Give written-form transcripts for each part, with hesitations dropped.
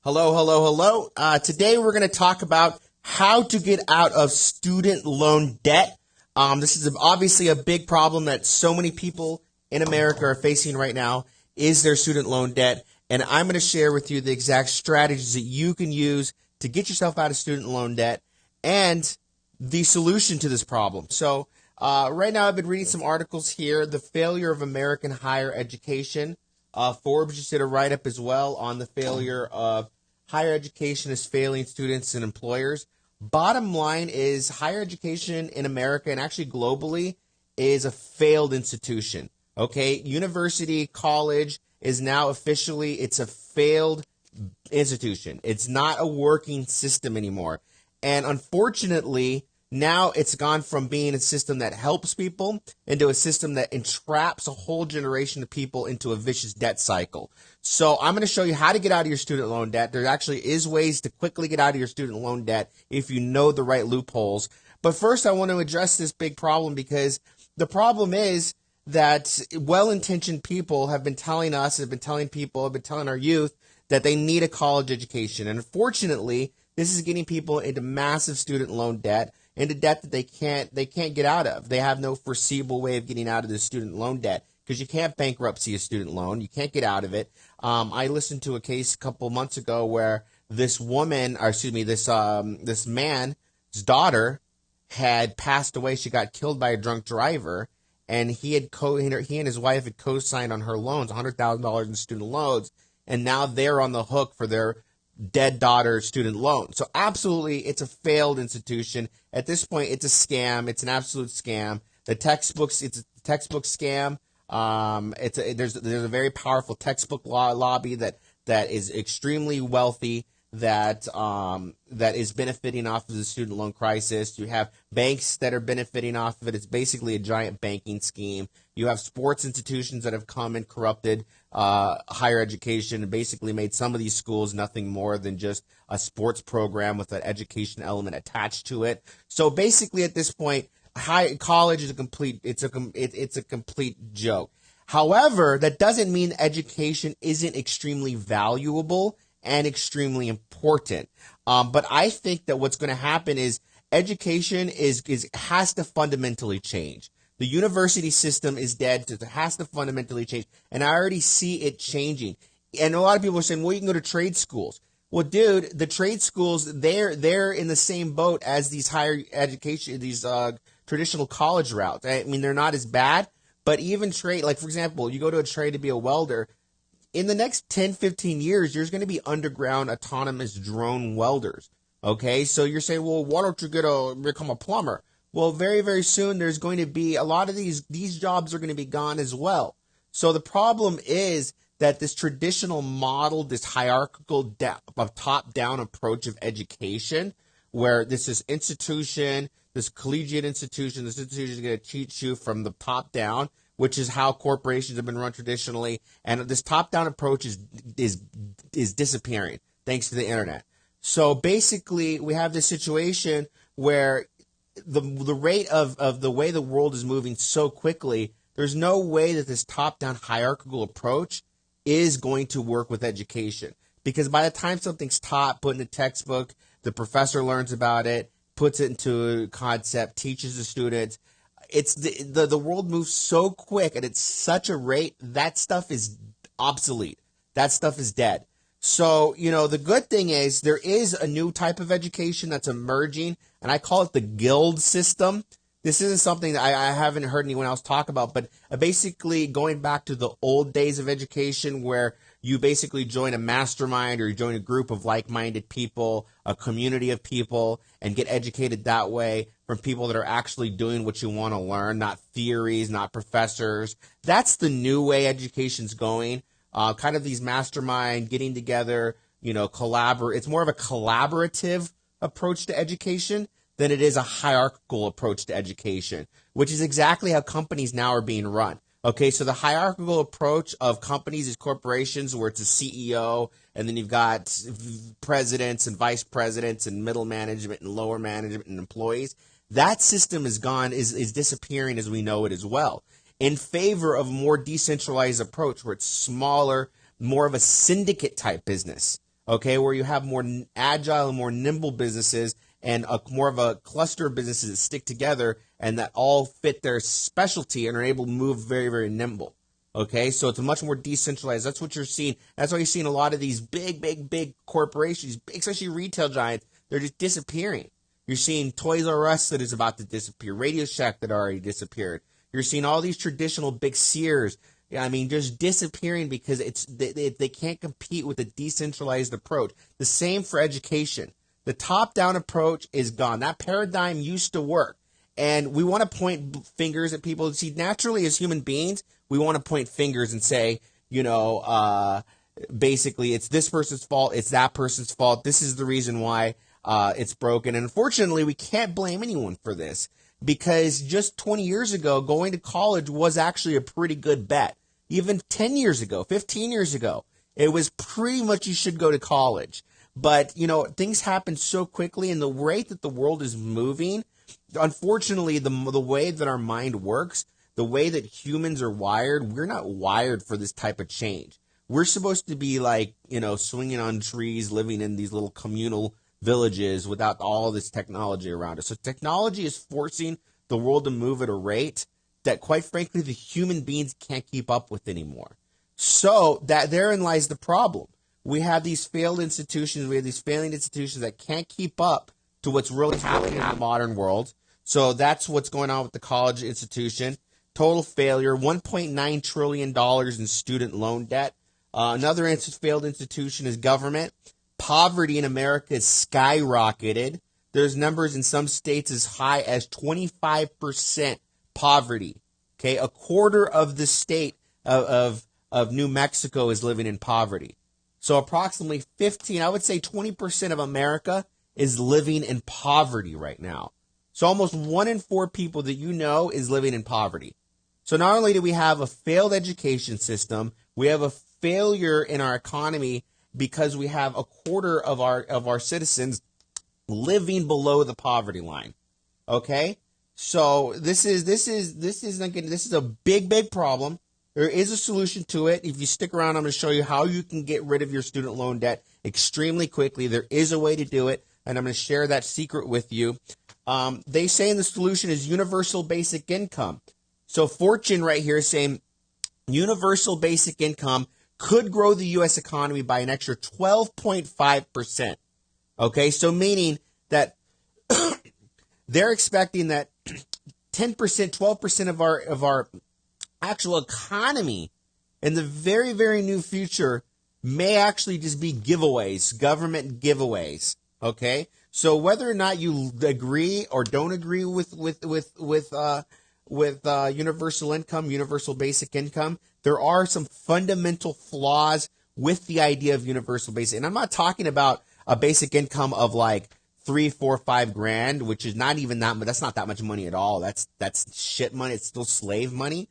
Hello, hello, hello. Today we're going to talk about how to get out of student loan debt. This is obviously a big problem that so many people in America are facing right now is their student loan debt. And I'm going to share with you the exact strategies that you can use to get yourself out of student loan debt and the solution to this problem. So right now I've been reading some articles here, The Failure of American Higher Education. Forbes just did a write-up as well on the failure of higher education is failing students and employers. Bottom line is higher education in America and actually globally is a failed institution. Okay, university, college is now officially, it's a failed institution. It's not a working system anymore. And unfortunately, now it's gone from being a system that helps people into a system that entraps a whole generation of people into a vicious debt cycle. So I'm going to show you how to get out of your student loan debt. There actually is ways to quickly get out of your student loan debt if you know the right loopholes. But first, I want to address this big problem because the problem is that well-intentioned people have been telling us, have been telling our youth that they need a college education. And unfortunately, this is getting people into massive student loan debt, into debt that they can't get out of. They have no foreseeable way of getting out of this student loan debt because you can't bankruptcy a student loan. You can't get out of it. I listened to a case a couple months ago where this man's daughter had passed away. She got killed by a drunk driver, and he and his wife had co-signed on her loans, $100,000 in student loans, and now they're on the hook for their dead daughter student loan. So absolutely, it's a failed institution. At this point, it's a scam. It's an absolute scam. It's a textbook scam. There's a very powerful textbook lobby that is extremely wealthy that is benefiting off of the student loan crisis. You have banks that are benefiting off of it. It's basically a giant banking scheme. You have sports institutions that have come and corrupted higher education and basically made some of these schools nothing more than just a sports program with an education element attached to it. So basically, at this point, college is a complete joke. However, that doesn't mean education isn't extremely valuable and extremely important. But I think that what's going to happen is education has to fundamentally change. The university system is dead. It has to fundamentally change. And I already see it changing. And a lot of people are saying, well, you can go to trade schools. Well, dude, the trade schools, they're in the same boat as these higher education, these traditional college routes. I mean, they're not as bad, but even trade, like for example, you go to a trade to be a welder. In the next 10, 15 years, there's going to be underground autonomous drone welders. Okay, so you're saying, well, why don't you become a plumber? Well, very, very soon, there's going to be a lot of these jobs are going to be gone as well. So the problem is that this traditional model, this hierarchical top-down approach of education, where this is this collegiate institution, this institution is going to teach you from the top down, which is how corporations have been run traditionally. And this top-down approach is disappearing thanks to the internet. So basically, we have this situation where the rate of the way the world is moving so quickly, there's no way that this top-down hierarchical approach is going to work with education. Because by the time something's taught, put in a textbook, the professor learns about it, puts it into a concept, teaches the students, it's the world moves so quick and at such a rate, that stuff is obsolete. That stuff is dead. So, the good thing is there is a new type of education that's emerging, and I call it the guild system. This isn't something that I haven't heard anyone else talk about, but basically going back to the old days of education where you basically join a mastermind or you join a group of like-minded people, a community of people, and get educated that way from people that are actually doing what you want to learn, not theories, not professors. That's the new way education's going. Kind of these mastermind, getting together, collaborate. It's more of a collaborative approach to education than it is a hierarchical approach to education, which is exactly how companies now are being run. Okay, so the hierarchical approach of companies is corporations where it's a CEO, and then you've got presidents and vice presidents and middle management and lower management and employees. That system is gone, is disappearing as we know it as well, in favor of a more decentralized approach where it's smaller, more of a syndicate type business. okay, where you have more agile and more nimble businesses and more of a cluster of businesses that stick together and that all fit their specialty and are able to move very, very nimble. Okay, so it's much more decentralized. That's what you're seeing. That's why you're seeing a lot of these big corporations, especially retail giants, they're just disappearing. You're seeing Toys R Us that is about to disappear, Radio Shack that already disappeared. You're seeing all these traditional big Sears, I mean, just disappearing because they can't compete with a decentralized approach. The same for education. The top-down approach is gone. That paradigm used to work. And we want to point fingers at people. See, naturally, as human beings, we want to point fingers and say, basically, it's this person's fault, it's that person's fault, this is the reason why it's broken. And unfortunately, we can't blame anyone for this because just 20 years ago, going to college was actually a pretty good bet. Even 10 years ago, 15 years ago, it was pretty much you should go to college. But, things happen so quickly, and the rate that the world is moving, unfortunately, the way that our mind works, the way that humans are wired, we're not wired for this type of change. We're supposed to be like, swinging on trees, living in these little communal villages without all this technology around us. So technology is forcing the world to move at a rate that, quite frankly, the human beings can't keep up with anymore. So that therein lies the problem. We have these failed institutions. We have these failing institutions that can't keep up to what's really happening in the modern world. So that's what's going on with the college institution. Total failure, $1.9 trillion in student loan debt. Another failed institution is government. Poverty in America is skyrocketed. There's numbers in some states as high as 25% poverty. Okay, a quarter of the state of New Mexico is living in poverty. So approximately 20% of America is living in poverty right now. So almost 1 in 4 people that is living in poverty. So not only do we have a failed education system, we have a failure in our economy because we have a quarter of our citizens living below the poverty line. Okay? So this is a big problem. There is a solution to it. If you stick around, I'm going to show you how you can get rid of your student loan debt extremely quickly. There is a way to do it, and I'm going to share that secret with you. They say the solution is universal basic income. So Fortune right here is saying universal basic income could grow the U.S. economy by an extra 12.5%. Okay, so meaning that they're expecting that 10%, 12% of our actual economy in the very, very near future may actually just be giveaways, government giveaways. Okay, so whether or not you agree or don't agree with universal income, universal basic income, there are some fundamental flaws with the idea of universal basic. And I'm not talking about a basic income of like 3, 4, 5 grand, which is not even that much. That's not that much money at all. That's shit money. It's still slave money.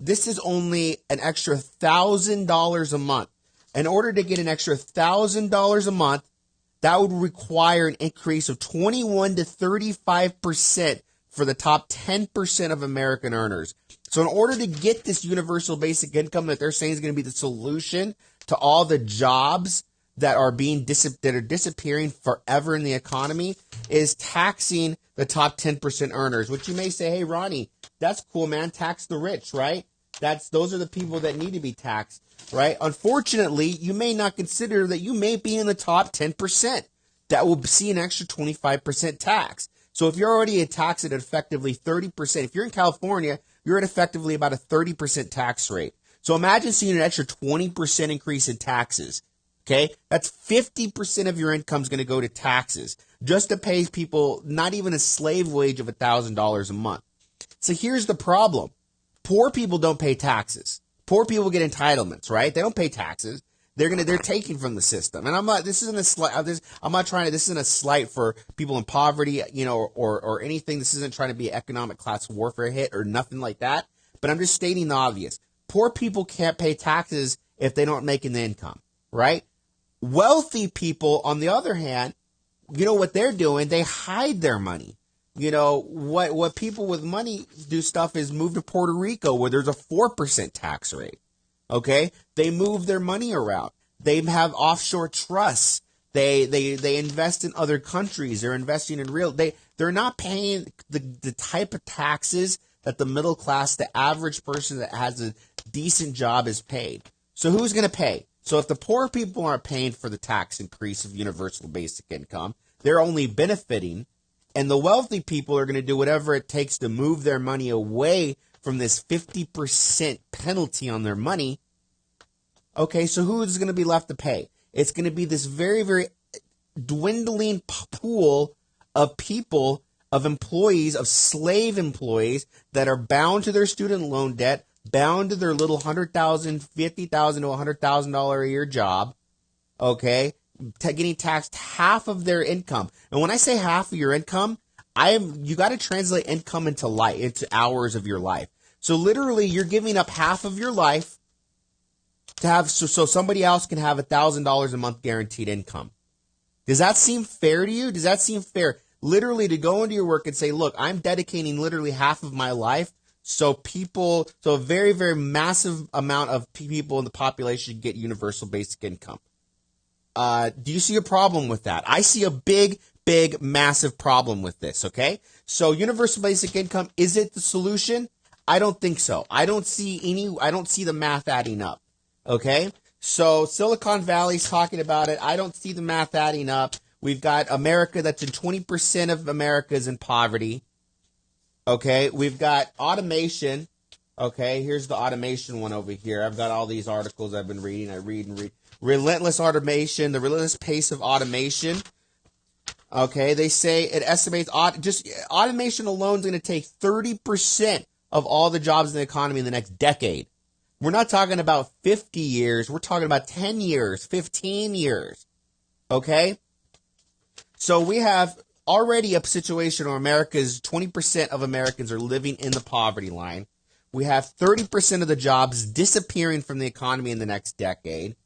This is only an extra $1,000 a month. In order to get an extra $1,000 a month, that would require an increase of 21 to 35% for the top 10% of American earners. So in order to get this universal basic income that they're saying is going to be the solution to all the jobs that are disappearing forever in the economy, is taxing the top 10% earners, which you may say, hey, Ronnie, that's cool, man. Tax the rich, right? Those are the people that need to be taxed, right? Unfortunately, you may not consider that you may be in the top 10% that will see an extra 25% tax. So if you're already taxed at effectively 30%, if you're in California, you're at effectively about a 30% tax rate. So imagine seeing an extra 20% increase in taxes. Okay, that's 50% of your income is going to go to taxes just to pay people not even a slave wage of $1,000 a month. So here's the problem. Poor people don't pay taxes. Poor people get entitlements, right? They don't pay taxes. They're taking from the system. And this isn't a slight for people in poverty, or anything. This isn't trying to be an economic class warfare hit or nothing like that. But I'm just stating the obvious. Poor people can't pay taxes if they don't make an income, right? Wealthy people, on the other hand, what they're doing? They hide their money. What people with money do stuff is move to Puerto Rico where there's a 4% tax rate. Okay? They move their money around. They have offshore trusts. They invest in other countries. They're investing in they're not paying the type of taxes that the middle class, the average person that has a decent job is paid. So who's going to pay? So if the poor people aren't paying for the tax increase of universal basic income, they're only benefiting, and the wealthy people are going to do whatever it takes to move their money away from this 50% penalty on their money. Okay, so who is going to be left to pay? It's going to be this very, very dwindling pool of people, of employees, of slave employees that are bound to their student loan debt, bound to their little $100,000, $50,000 to $100,000 a year job, okay, getting taxed half of their income. And when I say half of your income, you got to translate income into hours of your life. So literally, you're giving up half of your life to have so somebody else can have $1,000 a month guaranteed income. Does that seem fair to you? Does that seem fair? Literally, to go into your work and say, look, I'm dedicating literally half of my life so a very, very massive amount of people in the population get universal basic income. Do you see a problem with that? I see a big, massive problem with this, okay? So universal basic income, is it the solution? I don't think so. I don't see the math adding up, okay? So Silicon Valley's talking about it. I don't see the math adding up. We've got America that's in 20% of America is in poverty. Okay, we've got automation. Okay, here's the automation one over here. I've got all these articles I've been reading. I read and read. Relentless automation, the relentless pace of automation. Okay, they say it estimates just automation alone is going to take 30% of all the jobs in the economy in the next decade. We're not talking about 50 years. We're talking about 10 years, 15 years. Okay? So we have already a situation where 20% of Americans are living in the poverty line. We have 30% of the jobs disappearing from the economy in the next decade.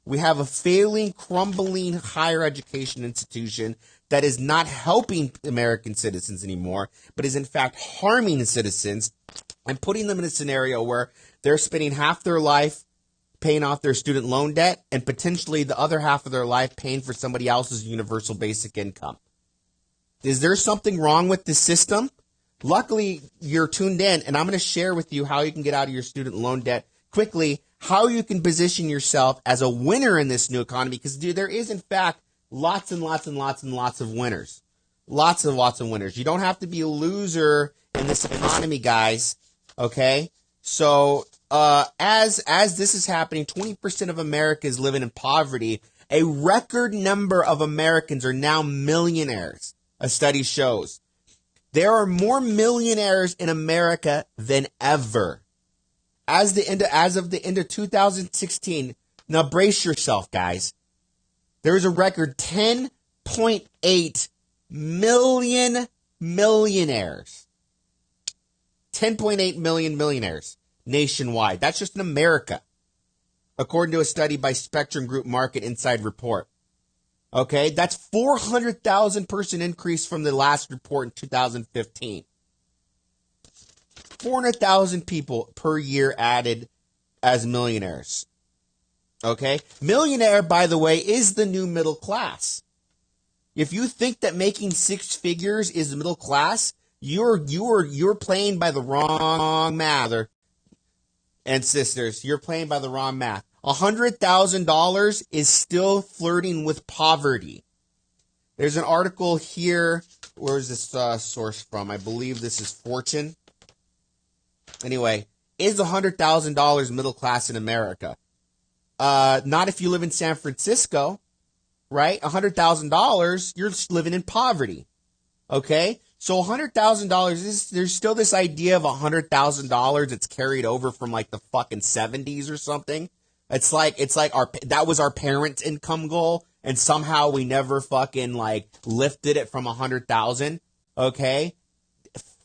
We have a failing, crumbling higher education institution that is not helping American citizens anymore, but is in fact harming citizens and putting them in a scenario where they're spending half their life paying off their student loan debt and potentially the other half of their life paying for somebody else's universal basic income. Is there something wrong with this system? Luckily, you're tuned in, and I'm going to share with you how you can get out of your student loan debt quickly, how you can position yourself as a winner in this new economy, because there is, in fact, lots and lots and lots and lots of winners. Lots and lots of winners. You don't have to be a loser in this economy, guys, okay? So, as this is happening, 20% of America is living in poverty. A record number of Americans are now millionaires, a study shows. There are more millionaires in America than ever. As of the end of 2016, now brace yourself, guys. There is a record 10.8 million millionaires. 10.8 million millionaires nationwide. That's just in America, according to a study by Spectrum Group Market Inside Report. Okay, that's 400,000 person increase from the last report in 2015. 400,000 people per year added as millionaires. Okay, millionaire, by the way, is the new middle class. If you think that making six figures is the middle class, you're playing by the wrong math, and sisters. You're playing by the wrong math. $100,000 is still flirting with poverty. There's an article here. Where's this source from? I believe this is Fortune. Anyway, is $100,000 middle class in America? Not if you live in San Francisco, right? $100,000, you're living in poverty. Okay? So $100,000, there's still this idea of $100,000 that's carried over from like the fucking 70s or something. It's like that was our parents' income goal, and somehow we never fucking like lifted it from 100,000. Okay,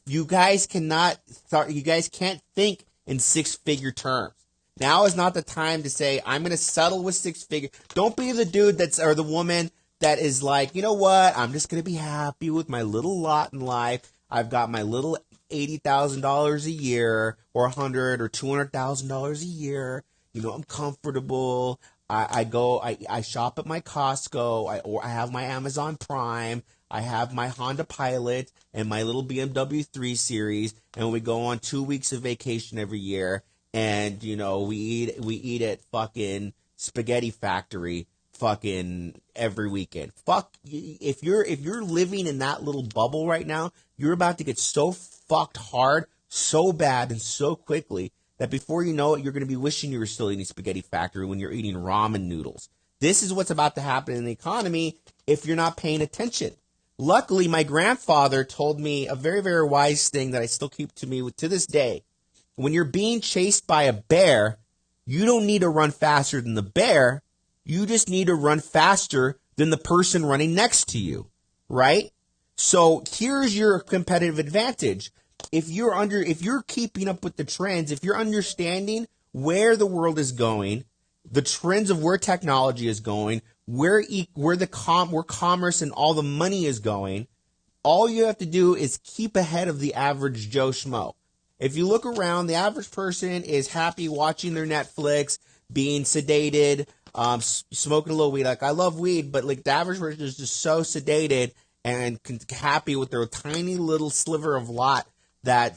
you guys can't think in six-figure terms. Now is not the time to say I'm going to settle with six figure. Don't be the dude or the woman that is like, you know what? I'm just going to be happy with my little lot in life. I've got my little $80,000 a year, or $100,000 or $200,000 a year. You know, I'm comfortable. I shop at my Costco, or I have my Amazon Prime, I have my Honda Pilot and my little BMW 3 Series, and we go on 2 weeks of vacation every year, and we eat at fucking Spaghetti Factory fucking every weekend. Fuck, if you're living in that little bubble right now, you're about to get so fucked hard, so bad, and so quickly that before you know it, you're going to be wishing you were still eating Spaghetti Factory when you're eating ramen noodles. This is what's about to happen in the economy if you're not paying attention. Luckily, my grandfather told me a very, very wise thing that I still keep to me to this day. When you're being chased by a bear, you don't need to run faster than the bear. You just need to run faster than the person running next to you, right? So here's your competitive advantage. If you're keeping up with the trends, if you're understanding where the world is going, the trends of where technology is going, where commerce and all the money is going, all you have to do is keep ahead of the average Joe Schmo. If you look around, the average person is happy watching their Netflix, being sedated, smoking a little weed. Like, I love weed, but like the average person is just so sedated and happy with their tiny little sliver of lot that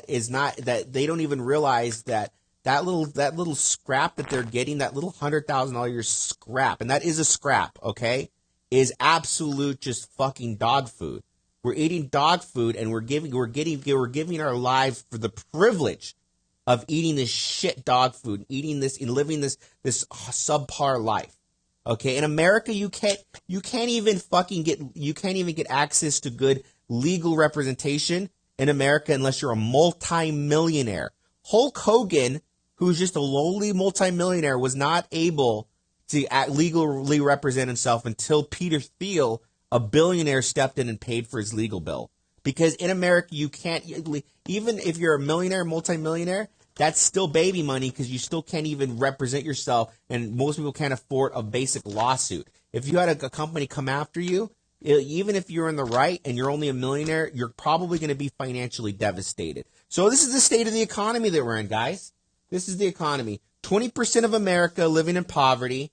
is not, that they don't even realize that little scrap that they're getting, that little $100,000 a year scrap, and that is a scrap, okay, is absolute just fucking dog food. We're eating dog food, and we're giving our lives for the privilege of eating this shit dog food, eating this and living this subpar life. Okay, in America, you can't even get access to good legal representation in America unless you're a multi-millionaire. Hulk Hogan, who's just a lowly multi-millionaire, was not able to legally represent himself until Peter Thiel, a billionaire, stepped in and paid for his legal bill. Because in America, you can't, even if you're a millionaire, multi-millionaire, that's still baby money because you still can't even represent yourself, and most people can't afford a basic lawsuit. If you had a company come after you, even if you're in the right and you're only a millionaire, you're probably going to be financially devastated. So this is the state of the economy that we're in, guys. This is the economy. 20% of America living in poverty.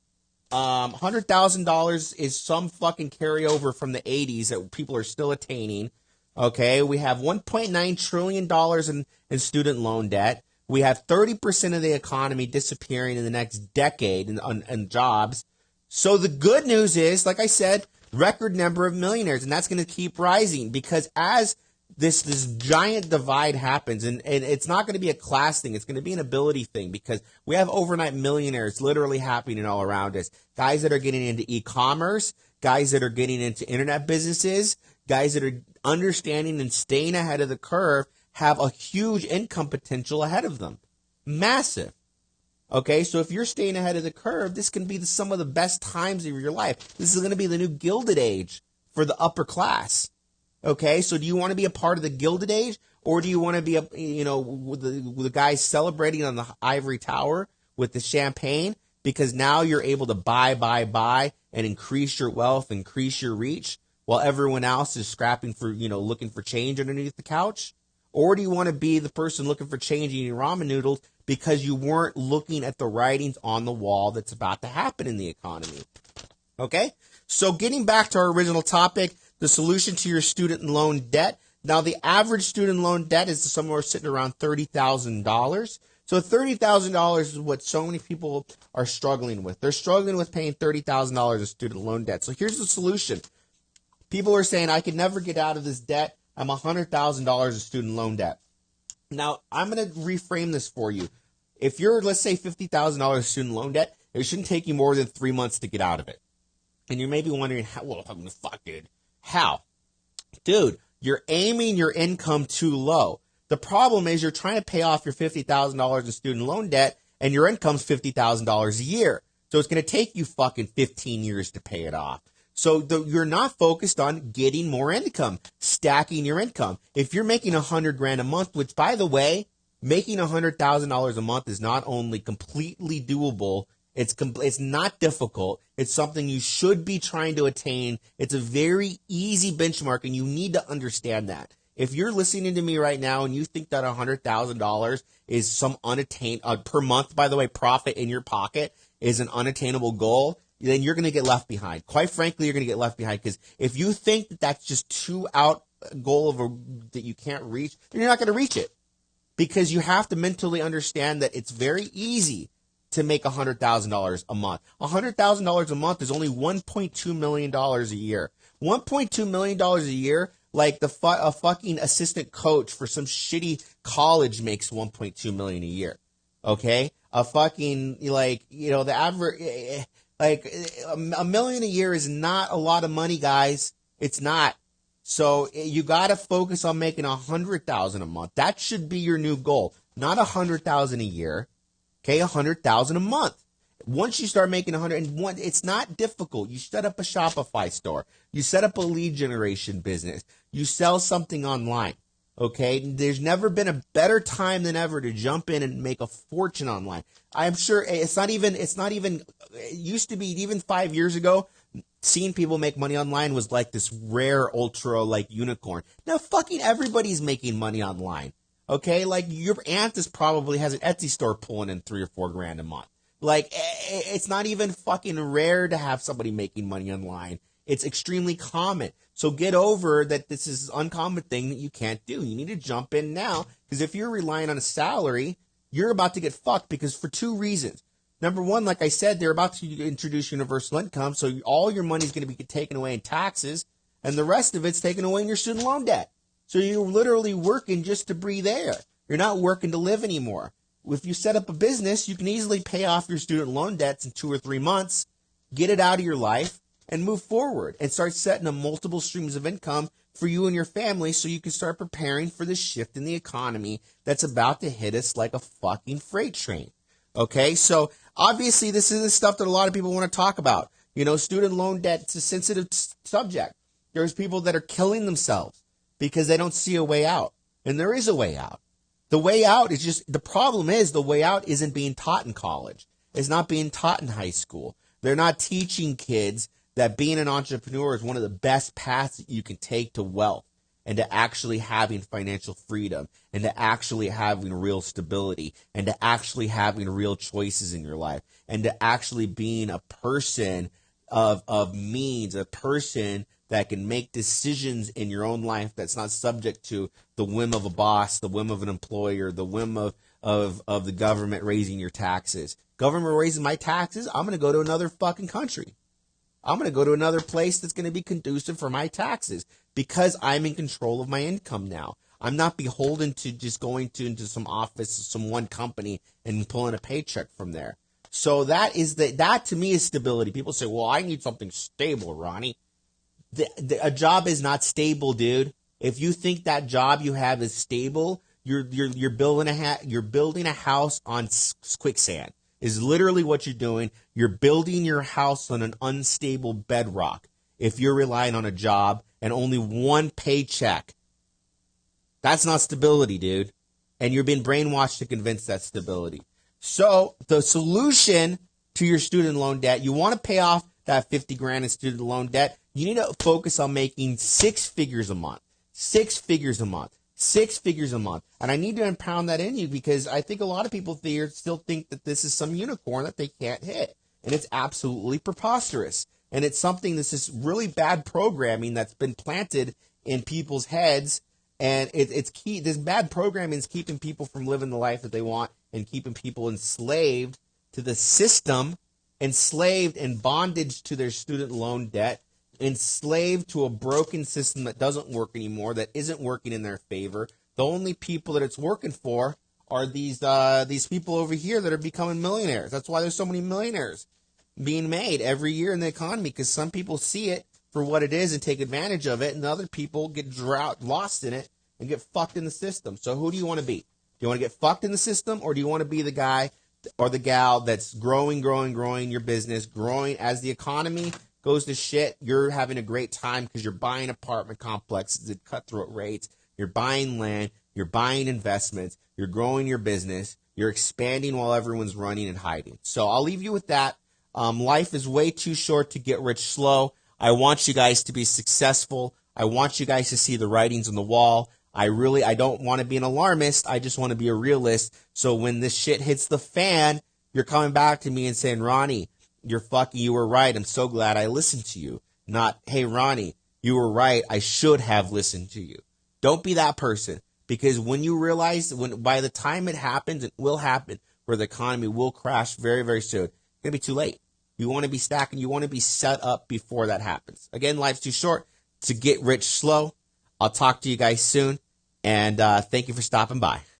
$100,000 is some fucking carryover from the 80s that people are still attaining. Okay, we have $1.9 trillion in student loan debt. We have 30% of the economy disappearing in the next decade in jobs. So the good news is, like I said, record number of millionaires, and that's going to keep rising because as this giant divide happens, and it's not going to be a class thing, it's going to be an ability thing because we have overnight millionaires literally happening all around us. Guys that are getting into e-commerce, guys that are getting into internet businesses, guys that are understanding and staying ahead of the curve have a huge income potential ahead of them. Massive. Okay, so if you're staying ahead of the curve, this can be some of the best times of your life. This is going to be the new Gilded Age for the upper class. Okay, so do you want to be a part of the Gilded Age, or do you want to be with the guys celebrating on the ivory tower with the champagne because now you're able to buy and increase your wealth, increase your reach, while everyone else is scrapping for looking for change underneath the couch? Or do you want to be the person looking for change eating ramen noodles because you weren't looking at the writings on the wall that's about to happen in the economy? Okay? So getting back to our original topic, the solution to your student loan debt. Now, the average student loan debt is somewhere sitting around $30,000. So $30,000 is what so many people are struggling with. They're struggling with paying $30,000 of student loan debt. So here's the solution. People are saying, I could never get out of this debt. I'm $100,000 of student loan debt. Now, I'm going to reframe this for you. If you're, let's say, $50,000 student loan debt, it shouldn't take you more than 3 months to get out of it. And you may be wondering, how? Dude, you're aiming your income too low. The problem is you're trying to pay off your $50,000 in student loan debt, and your income's $50,000 a year. So it's going to take you fucking 15 years to pay it off. So you're not focused on getting more income, stacking your income. If you're making $100,000 a month, which, by the way, making $100,000 a month is not only completely doable, it's not difficult. It's something you should be trying to attain. It's a very easy benchmark, and you need to understand that. If you're listening to me right now and you think that $100,000 is some unattained per month, by the way, profit in your pocket, is an unattainable goal, then you're going to get left behind. Quite frankly, you're going to get left behind, because if you think that that's just too out goal that you can't reach, then you're not going to reach it, because you have to mentally understand that it's very easy to make $100,000 a month. $100,000 a month is only $1.2 million a year. $1.2 million a year, like a fucking assistant coach for some shitty college makes $1.2 million a year. Okay? A fucking, like, you know, the average, like, $1 million a year is not a lot of money, guys. It's not. So you got to focus on making $100,000 a month. That should be your new goal. Not $100,000 a year. Okay, $100,000 a month. Once you start making 101, it's not difficult. You set up a Shopify store. You set up a lead generation business. You sell something online. Okay, there's never been a better time than ever to jump in and make a fortune online. I'm sure it used to be, even 5 years ago, seeing people make money online was like this rare ultra like unicorn. Now fucking everybody's making money online. Okay, like your aunt probably has an Etsy store pulling in $3 or $4 grand a month. Like, it's not even fucking rare to have somebody making money online. It's extremely common. So get over that this is an uncommon thing that you can't do. You need to jump in now, because if you're relying on a salary, you're about to get fucked, because for two reasons. Number one, like I said, they're about to introduce universal income, so all your money is going to be taken away in taxes, and the rest of it's taken away in your student loan debt. So you're literally working just to breathe air. You're not working to live anymore. If you set up a business, you can easily pay off your student loan debts in 2 or 3 months, get it out of your life, and move forward and start setting up multiple streams of income for you and your family, so you can start preparing for the shift in the economy that's about to hit us like a fucking freight train. Okay, so obviously this is the stuff that a lot of people want to talk about. You know, student loan debt, it's a sensitive subject. There's people that are killing themselves because they don't see a way out. And there is a way out. The way out is just, the problem is the way out isn't being taught in college. It's not being taught in high school. They're not teaching kids that being an entrepreneur is one of the best paths that you can take to wealth and to actually having financial freedom and to actually having real stability and to actually having real choices in your life and to actually being a person of means, a person that can make decisions in your own life that's not subject to the whim of a boss, the whim of an employer, the whim of the government raising your taxes. Government raises my taxes, I'm going to go to another fucking country. I'm going to go to another place that's going to be conducive for my taxes because I'm in control of my income now. I'm not beholden to just going into some office, some one company, and pulling a paycheck from there. So that to me is stability. People say, well, I need something stable, Ronnie. A job is not stable, dude. If you think that job you have is stable, you're building a house on quicksand. Is literally what you're doing. You're building your house on an unstable bedrock if you're relying on a job and only one paycheck. That's not stability, dude. And you're being brainwashed to convince that's stability. So the solution to your student loan debt, you want to pay off that 50 grand in student loan debt. You need to focus on making 6 figures a month. 6 figures a month. 6 figures a month. And I need to impound that in you because I think a lot of people still think that this is some unicorn that they can't hit. And it's absolutely preposterous. And it's something that's just really bad programming that's been planted in people's heads. And it's key. This bad programming is keeping people from living the life that they want and keeping people enslaved to the system, enslaved in bondage to their student loan debt, enslaved to a broken system that doesn't work anymore, that isn't working in their favor. The only people that it's working for are these people over here that are becoming millionaires. That's why there's so many millionaires being made every year in the economy, because some people see it for what it is and take advantage of it, and other people get lost in it and get fucked in the system. So who do you want to be? Do you want to get fucked in the system, or do you want to be the guy or the gal that's growing your business, growing as the economy goes to shit? You're having a great time because you're buying apartment complexes at cutthroat rates. You're buying land. You're buying investments. You're growing your business. You're expanding while everyone's running and hiding. So I'll leave you with that. Life is way too short to get rich slow. I want you guys to be successful. I want you guys to see the writings on the wall. I don't want to be an alarmist. I just want to be a realist. So when this shit hits the fan, You're coming back to me and saying, Ronnie, you were right. I'm so glad I listened to you. Not, hey, Ronnie, you were right. I should have listened to you. Don't be that person, because when you realize, by the time it happens, it will happen, where the economy will crash very, very soon. It's going to be too late. You want to be stacking. You want to be set up before that happens. Again, life's too short to get rich slow. I'll talk to you guys soon, and thank you for stopping by.